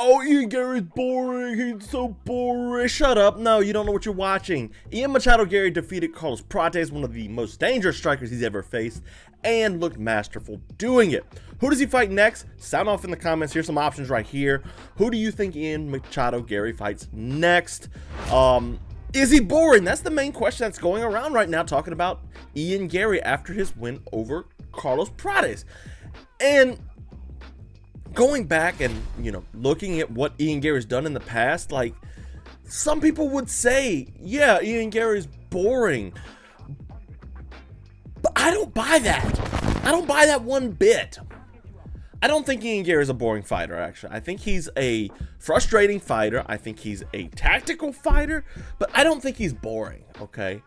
Oh, Ian Garry's boring. He's so boring. Shut up. No, you don't know what you're watching. Ian Machado Garry defeated Carlos Prates, one of the most dangerous strikers he's ever faced, and looked masterful doing it. Who does he fight next? Sound off in the comments. Here's some options right here. Who do you think Ian Machado Garry fights next? Is he boring? That's the main question that's going around right now, talking about Ian Garry after his win over Carlos Prates. And going back and, looking at what Ian Garry's done in the past, like, some people would say, yeah, Ian Garry's boring. But I don't buy that. I don't buy that one bit. I don't think Ian Garry is a boring fighter, actually. I think he's a frustrating fighter. I think he's a tactical fighter, but I don't think he's boring, okay?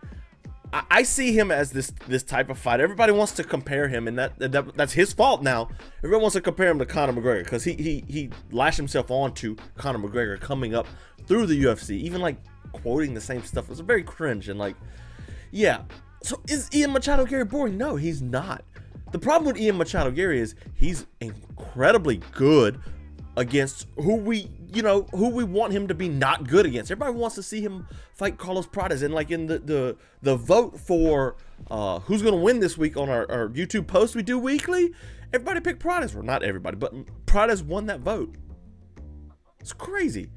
I see him as this type of fighter. Everybody wants to compare him, and that's his fault now. Everyone wants to compare him to Conor McGregor because he lashed himself on to Conor McGregor coming up through the UFC, even like quoting the same stuff. It was very cringe and like, yeah. So is Ian Machado Garry boring? No, he's not. The problem with Ian Machado Garry is he's incredibly good against who we want him to be not good against. Everybody wants to see him fight Carlos Prates, and like in the vote for who's going to win this week on our YouTube post we do weekly, everybody picked Prates. Well, not everybody, but Prates won that vote. It's crazy.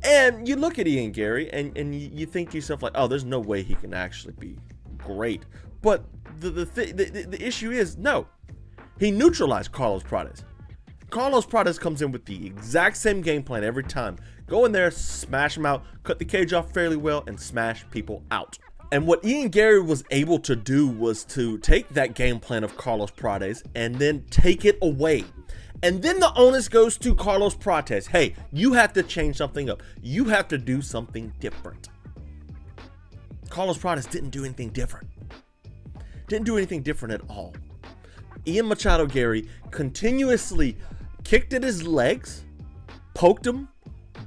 And you look at Ian Garry and you think to yourself like, oh, there's no way he can actually be great. But the issue is, no, he neutralized Carlos Prates. Carlos Prates comes in with the exact same game plan every time. Go in there, smash him out, cut the cage off fairly well, and smash people out. And what Ian Garry was able to do was to take that game plan of Carlos Prates and then take it away. And then the onus goes to Carlos Prates. Hey, you have to change something up. You have to do something different. Carlos Prates didn't do anything different. Didn't do anything different at all. Ian Machado Garry continuously kicked at his legs, poked him,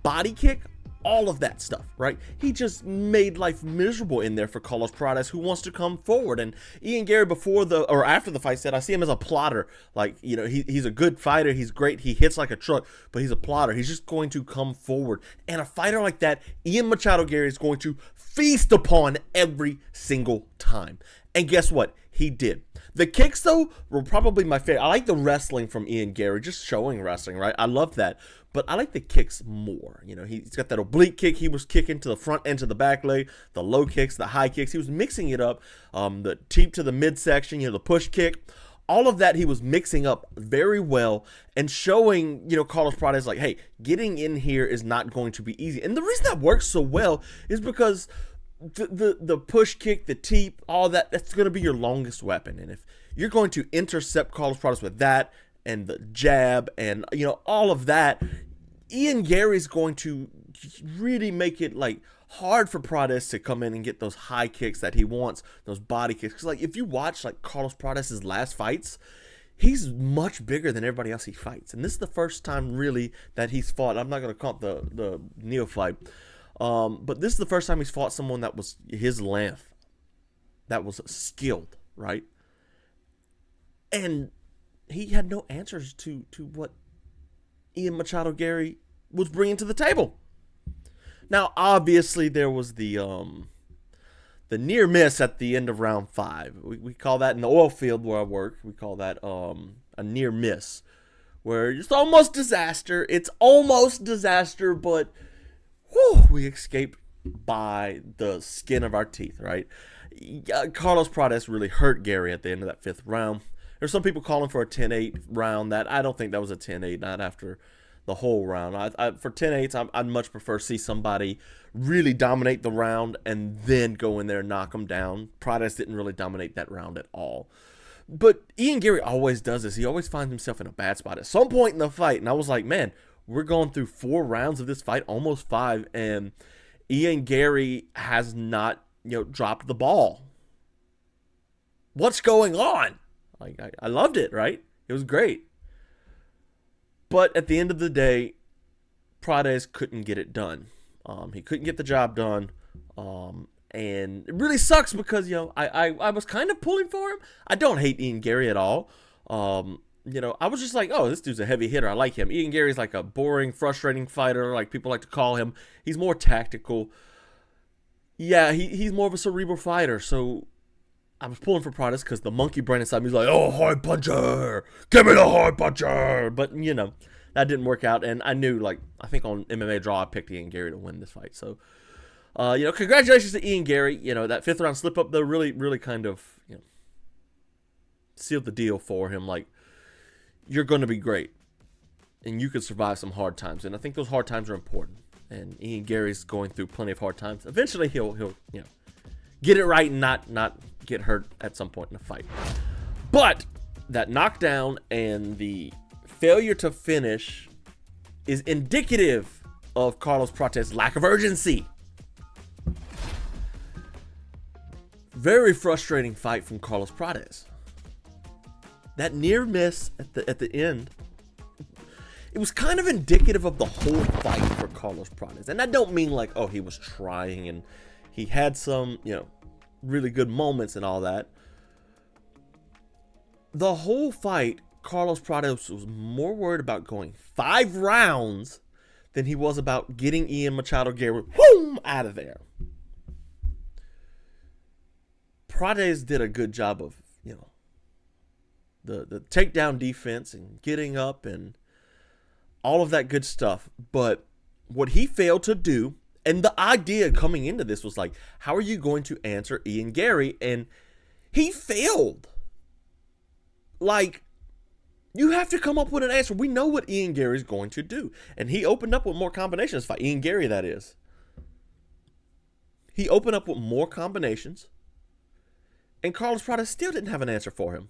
body kick, all of that stuff, right? He just made life miserable in there for Carlos Prates, who wants to come forward. And Ian Garry after the fight said, I see him as a plotter. Like, he's a good fighter. He's great. He hits like a truck, but he's a plotter. He's just going to come forward. And a fighter like that, Ian Machado Garry is going to feast upon every single time. And guess what? He did. The kicks, though, were probably my favorite. I like the wrestling from Ian Garry, just showing wrestling, right? I love that. But I like the kicks more. He's got that oblique kick. He was kicking to the front and to the back leg, the low kicks, the high kicks. He was mixing it up. The teep to the midsection, the push kick. All of that he was mixing up very well and showing, Carlos Prates like, hey, getting in here is not going to be easy. And the reason that works so well is because the push kick, the teep, all that's going to be your longest weapon. And if you're going to intercept Carlos Prates with that and the jab and, all of that, Ian Garry's going to really make it like hard for Prates to come in and get those high kicks that he wants, those body kicks. Because like if you watch like Carlos Prates' last fights, he's much bigger than everybody else he fights. And this is the first time really that he's fought. I'm not going to call it the neophyte. But this is the first time he's fought someone that was his length, that was skilled, right? And he had no answers to what Ian Machado Garry was bringing to the table. Now, obviously, there was the near miss at the end of round 5. We call that in the oil field where I work. We call that a near miss, where it's almost disaster. It's almost disaster, but we escaped by the skin of our teeth, right? Carlos Prates really hurt Garry at the end of that 5th round. There's some people calling for a 10-8 round. That I don't think that was a 10-8, not after the whole round. For 10-8s, I'd much prefer to see somebody really dominate the round and then go in there and knock them down. Prates didn't really dominate that round at all. But Ian Garry always does this. He always finds himself in a bad spot at some point in the fight. And I was like, man, we're going through 4 rounds of this fight, almost 5, and Ian Garry has not, dropped the ball. What's going on? Like, I loved it, right? It was great. But at the end of the day, Prates couldn't get it done. He couldn't get the job done. And it really sucks because, I was kind of pulling for him. I don't hate Ian Garry at all. I was just like, oh, this dude's a heavy hitter. I like him. Ian Garry's like a boring, frustrating fighter, like people like to call him. He's more tactical. Yeah, he's more of a cerebral fighter. So I was pulling for Prates because the monkey brain inside me was like, oh, hard puncher. Give me the hard puncher. But, that didn't work out. And I knew, I think on MMA Draw, I picked Ian Garry to win this fight. So, congratulations to Ian Garry. That 5th round slip up, though, really, really kind of, sealed the deal for him. Like, you're going to be great. And you could survive some hard times. And I think those hard times are important. And Ian Garry's going through plenty of hard times. Eventually, he'll get it right and not get hurt at some point in the fight. But that knockdown and the failure to finish is indicative of Carlos Prates' lack of urgency. Very frustrating fight from Carlos Prates. That near miss at the end, it was kind of indicative of the whole fight for Carlos Prates. And I don't mean like, oh, he was trying and he had some, really good moments and all that. The whole fight, Carlos Prates was more worried about going 5 rounds than he was about getting Ian Machado Garry out of there. Prates did a good job of, the takedown defense and getting up and all of that good stuff. But what he failed to do, and the idea coming into this was like, how are you going to answer Ian Garry? And he failed. Like, you have to come up with an answer. We know what Ian Garry's going to do. And he opened up with more combinations. Ian Garry, that is. He opened up with more combinations. And Carlos Prates still didn't have an answer for him.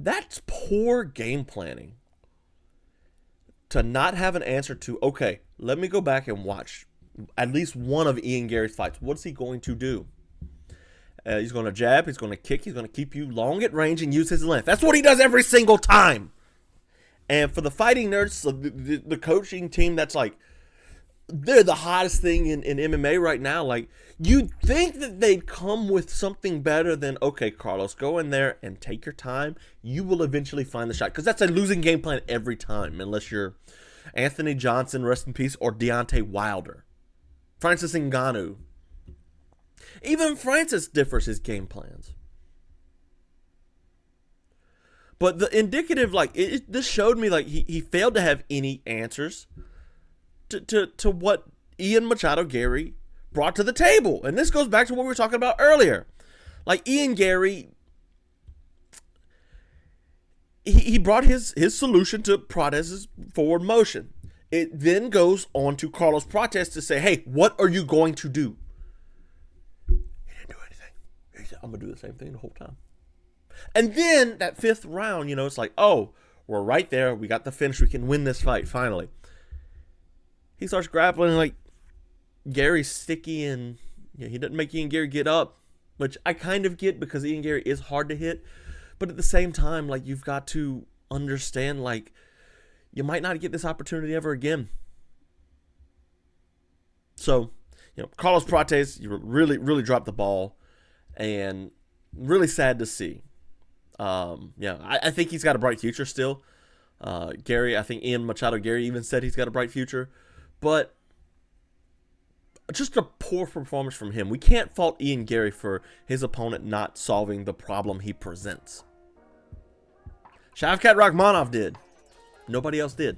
That's poor game planning. To not have an answer to, okay, let me go back and watch at least one of Ian Garry's fights. What's he going to do? He's going to jab. He's going to kick. He's going to keep you long at range and use his length. That's what he does every single time. And for the fighting nerds, the coaching team that's like, they're the hottest thing in MMA right now. Like, you'd think that they'd come with something better than, okay, Carlos, go in there and take your time. You will eventually find the shot. Because that's a losing game plan every time, unless you're Anthony Johnson, rest in peace, or Deontay Wilder. Francis Ngannou. Even Francis differs his game plans. But the indicative, this showed me, he failed to have any answers to what Ian Machado Garry brought to the table. And this goes back to what we were talking about earlier. Like, Ian Garry, he brought his solution to Prates' forward motion. It then goes on to Carlos Prates to say, hey, what are you going to do? He didn't do anything. He said, I'm going to do the same thing the whole time. And then that 5th round, it's like, oh, we're right there. We got the finish. We can win this fight, finally. He starts grappling like Gary's sticky and he doesn't make Ian Garry get up, which I kind of get because Ian Garry is hard to hit. But at the same time, you've got to understand, you might not get this opportunity ever again. So, Carlos Prates, you really, really dropped the ball and really sad to see. I think he's got a bright future still. Garry, I think Ian Machado Garry even said he's got a bright future. But just a poor performance from him. We can't fault Ian Garry for his opponent not solving the problem he presents. Shavkat Rakhmonov did. Nobody else did.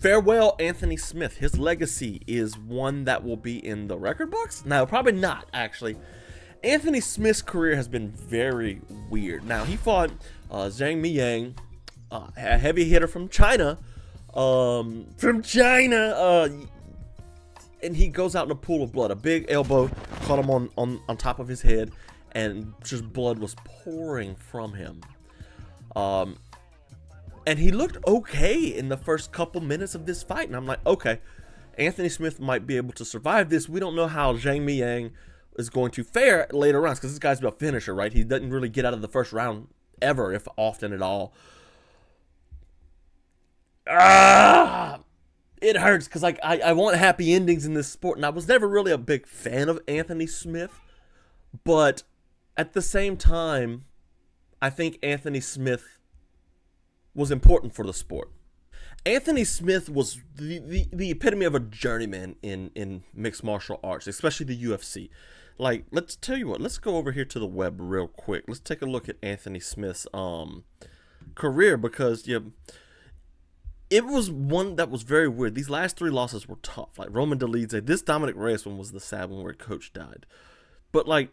Farewell, Anthony Smith. His legacy is one that will be in the record books? No, probably not, actually. Anthony Smith's career has been very weird. Now, he fought Zhang Miyang, a heavy hitter from China. And he goes out in a pool of blood. A big elbow caught him on top of his head, and just blood was pouring from him. And he looked okay in the first couple minutes of this fight. And I'm like, okay, Anthony Smith might be able to survive this. We don't know how Zhang Miyang is going to fare later rounds, because this guy's a finisher, right? He doesn't really get out of the first round ever, if often at all. It hurts because I want happy endings in this sport, and I was never really a big fan of Anthony Smith, but at the same time, I think Anthony Smith was important for the sport. Anthony Smith was the epitome of a journeyman in mixed martial arts, especially the UFC. Like, let's tell you what, let's go over here to the web real quick. Let's take a look at Anthony Smith's career, because it was one that was very weird. These last 3 losses were tough. Like Roman Dolidze, this Dominic Reyes one was the sad one where coach died. But like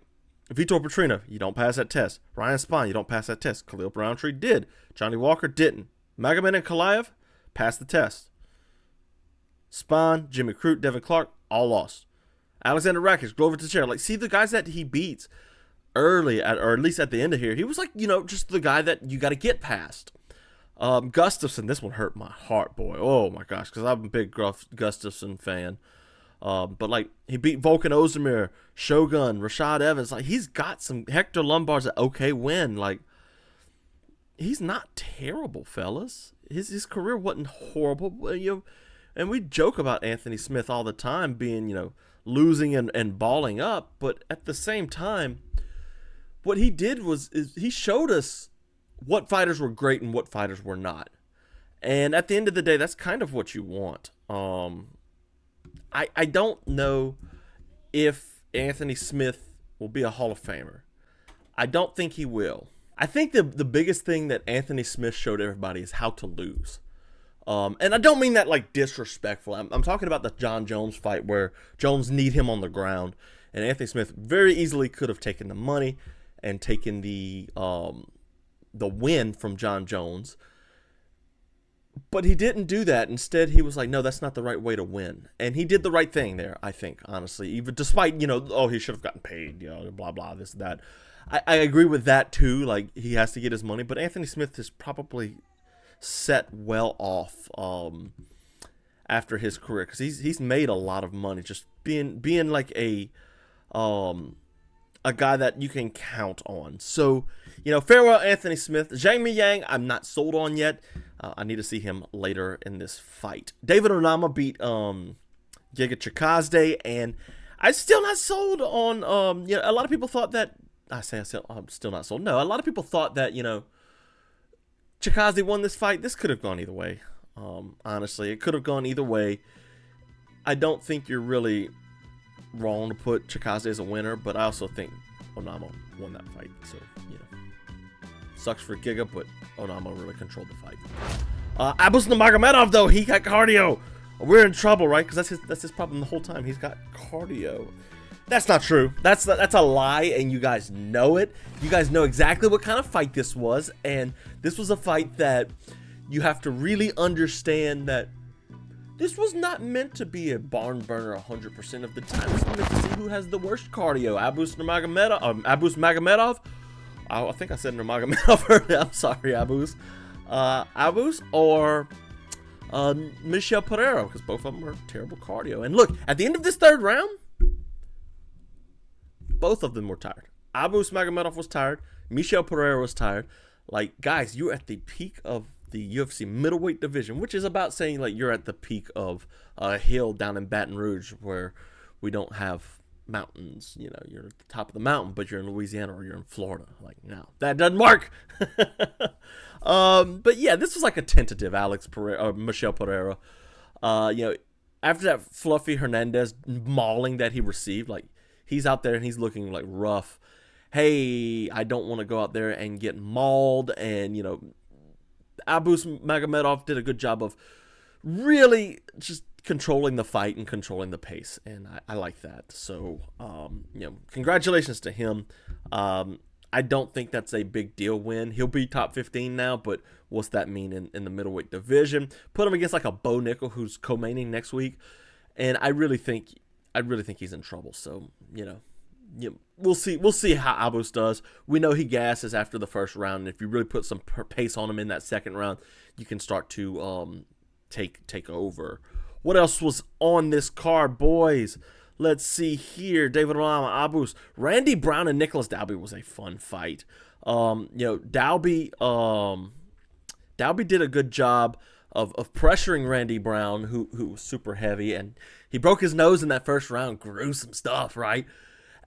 Vitor Petrino, you don't pass that test. Ryan Spahn, you don't pass that test. Khalil Roundtree did. Johnny Walker didn't. Magomedov and Kalaev passed the test. Spahn, Jimmy Crute, Devin Clark, all lost. Alexander Rakic, Glover Teixeira. Like, see the guys that he beats early, or at least at the end of here, he was like, just the guy that you got to get past. Gustafsson, this one hurt my heart, boy. Oh my gosh, because I'm a big Gustafsson fan. But like, he beat Volkan Ozdemir, Shogun, Rashad Evans. Like, he's got some. Hector Lombard's an okay win. Like, he's not terrible, fellas. His career wasn't horrible. And we joke about Anthony Smith all the time being, losing and balling up. But at the same time, what he did is he showed us what fighters were great and what fighters were not. And at the end of the day, that's kind of what you want. I don't know if Anthony Smith will be a Hall of Famer. I don't think he will. I think the biggest thing that Anthony Smith showed everybody is how to lose. And I don't mean that like disrespectful. I'm talking about the John Jones fight where Jones kneed him on the ground, and Anthony Smith very easily could have taken the money and taken the win from John Jones. But he didn't do that. Instead, he was like, no, that's not the right way to win. And he did the right thing there, I think, honestly. Even despite, he should have gotten paid, blah, blah, this, that. I agree with that, too. Like, he has to get his money. But Anthony Smith is probably set well off after his career, because he's made a lot of money just being like a guy that you can count on. So, farewell Anthony Smith. Zhang Miyang, I'm not sold on yet. I need to see him later in this fight. David Onama beat Giga Chikadze, and I'm still not sold on. A lot of people thought that. I'm still not sold. No, a lot of people thought that Chikadze won this fight. This could have gone either way. Honestly, it could have gone either way. I don't think you're really wrong to put Chikadze as a winner, but I also think Onama won that fight. So, sucks for Giga, but Onama really controlled the fight. Abus Nurmagomedov, though, he got cardio. We're in trouble, right? Because that's his problem the whole time. He's got cardio. That's not true. That's a lie, and you guys know it. You guys know exactly what kind of fight this was, and this was a fight that you have to really understand that this was not meant to be a barn burner 100% of the time. It's meant to see who has the worst cardio. Abus Magomedov. I think I said Nurmagomedov earlier. I'm sorry, Abus. Abus or Michel Pereira, because both of them are terrible cardio. And look, at the end of this third round, both of them were tired. Abus Magomedov was tired. Michel Pereira was tired. Like, guys, you're at the peak of the UFC middleweight division, which is about saying like you're at the peak of a hill down in Baton Rouge where we don't have mountains. You're at the top of the mountain, but you're in Louisiana or you're in Florida. Like, no, that doesn't work. But yeah, this was like a tentative Michel Pereira. After that Fluffy Hernandez mauling that he received, like, he's out there and he's looking like rough. Hey, I don't want to go out there and get mauled. And, Abus Magomedov did a good job of really just controlling the fight and controlling the pace. And I like that. So, congratulations to him. I don't think that's a big deal win. He'll be top 15 now, but what's that mean in the middleweight division? Put him against like a Bo Nickel who's co-maining next week. And I really think he's in trouble. So, we'll see how Abus does. We know he gasses after the first round, and if you really put some pace on him in that second round, you can start to take over. What else was on this card, boys? Let's see here. David Onama, Abus, Randy Brown, and Nicholas Dalby was a fun fight. Dalby did a good job of pressuring Randy Brown, who was super heavy, and he broke his nose in that first round. Gruesome stuff, right?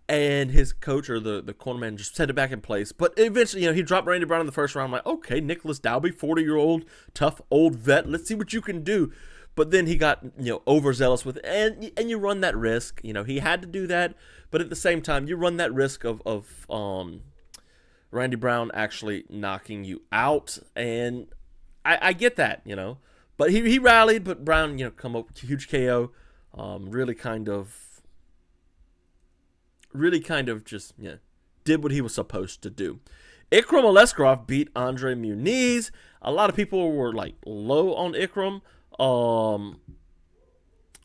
And his coach or the cornerman just set it back in place. But eventually, he dropped Randy Brown in the first round. I'm like, okay, Nicholas Dalby, 40-year-old, tough old vet. Let's see what you can do. But then he got, overzealous with it. And you run that risk. He had to do that. But at the same time, you run that risk of Randy Brown actually knocking you out. And I get that, But he rallied. But Brown, come up with a huge KO. Really kind of just did what he was supposed to do. Ikram Aleskarov beat Andre Muniz. A lot of people were low on Ikram. A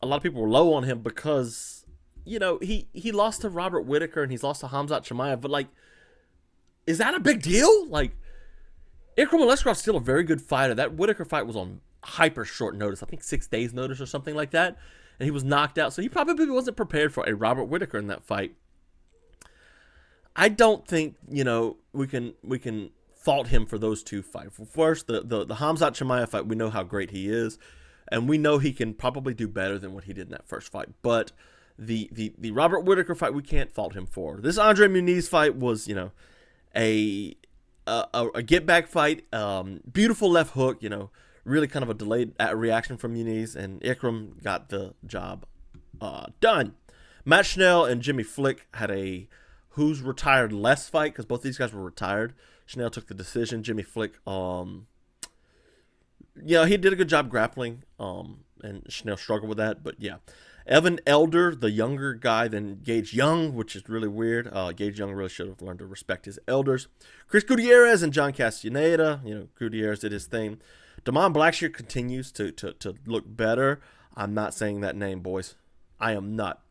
lot of people were low on him because he lost to Robert Whittaker and he's lost to Khamzat Chimaev. But is that a big deal? Ikram Aleskarov is still a very good fighter. That Whittaker fight was on hyper short notice. I think 6 days notice or something like that. And he was knocked out. So he probably wasn't prepared for a Robert Whittaker in that fight. I don't think, we can fault him for those two fights. First, the Khamzat Chimaev fight, we know how great he is, and we know he can probably do better than what he did in that first fight. But the Robert Whittaker fight, we can't fault him for. This Andre Muniz fight was, a get back fight, beautiful left hook, really kind of a delayed reaction from Muniz, and Ikram got the job done. Matt Schnell and Jimmy Flick had a who's retired less fight because both these guys were retired. Schnell took the decision. Jimmy Flick, he did a good job grappling, and Schnell struggled with that. But yeah, Evan Elder, the younger guy than Gage Young, which is really weird. Gage Young really should have learned to respect his elders. Chris Gutierrez and John Castaneda. Gutierrez did his thing. Damon Blackshear continues to look better. I'm not saying that name, boys. I am not.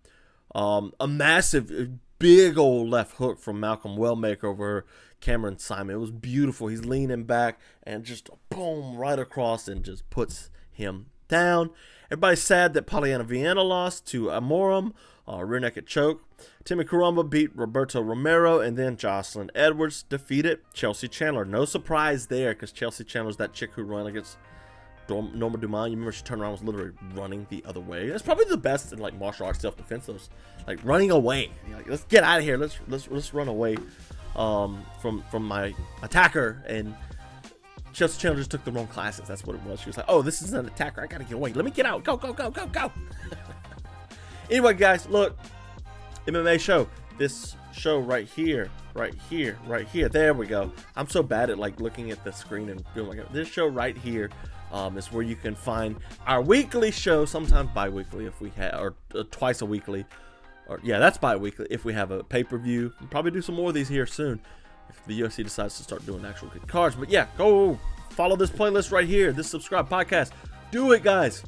A massive, big old left hook from Malcolm Wellmaker over Cameron Simon. It was beautiful. He's leaning back and just boom right across and just puts him down. Everybody's sad that Polyana Viana lost to Amorim, rear naked choke. Timmy Karumba beat Roberto Romero, and then Jocelyn Edwards defeated Chelsea Chandler. No surprise there, because Chelsea Chandler's that chick who ran against Norma Dumont. You remember she turned around and was literally running the other way. That's probably the best in martial arts self-defense. Those running away. Let's get out of here. Let's run away from my attacker. And Chelsea Chandler just took the wrong classes. That's what it was. She was like, "Oh, this is an attacker. I gotta get away. Let me get out. Go, go, go, go, go." Anyway, guys, look, MMA show. This show right here. There we go. I'm so bad at looking at the screen and doing this show right here. Is where you can find our weekly show, sometimes bi-weekly if we have, or twice a weekly, that's bi-weekly if we have a pay-per-view. We'll probably do some more of these here soon if the UFC decides to start doing actual good cards. But yeah, go follow this playlist right here, this subscribe podcast. Do it, guys.